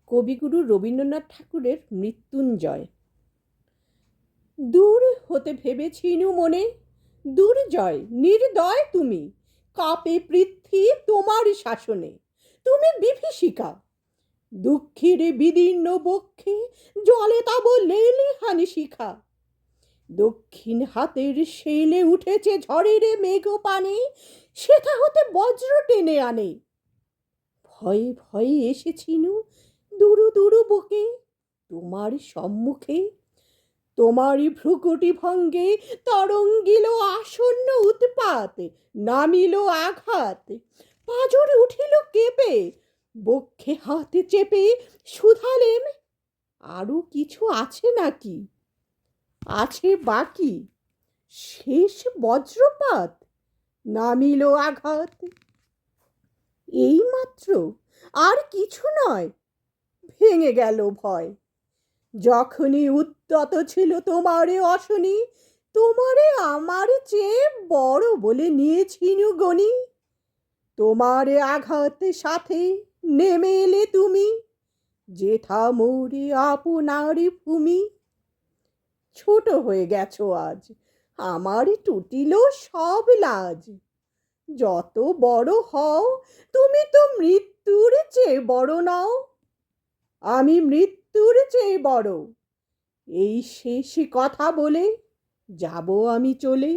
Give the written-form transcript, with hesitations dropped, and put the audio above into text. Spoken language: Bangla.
কবিগুরু রবীন্দ্রনাথ ঠাকুরের মৃত্যুঞ্জয়। দূর হতে ভেবেছিনু মনে, দুর্জয় নির্দয় তুমি, কাপে পৃথ্বী তোমার শাসনে, তুমি বিভীষিকা। দুঃখের বিদীর্ণ বক্ষে জলে তাব লেলিহানি শিখা। দক্ষিণ হাতের শেলে উঠেছে ঝড়ের মেঘ পানে, সেথা হতে বজ্র টেনে আনে। ভয়ে ভয়ে এসেছিনু দুরু দুরু বুকে, তোমার সম্মুখে। তোমারই ভ্রুকুটি ভঙ্গে তরঙ্গিল আসন্ন উৎপাত, নামিল আঘাত। পাজর উঠিল কেঁপে, বক্ষে হাত চেপে শুধালেম, আরো কিছু আছে নাকি? আছে বাকি, শেষ বজ্রপাত, নামিল আঘাত। এই মাত্র, আর কিছু নয়। ভেঙে গেল ভয়। যখনই উদ্যত ছিল তোমারে অশনি, তোমারে আমার চেয়ে বড় বলে নিয়েছিনু গনি। তোমারে আঘাত সাথে নেমে এলে তুমি, যেথা মোরে আপনার ভূমি। ছোট হয়ে গেছো আজ, আমার টুটিল সব লাজ। যত বড় হও, তুমি তো মৃত্যুর চেয়ে বড় নও। আমি মৃত্যুর চেয়ে বড়। এই শেষ কথা বলে যাব আমি চলে।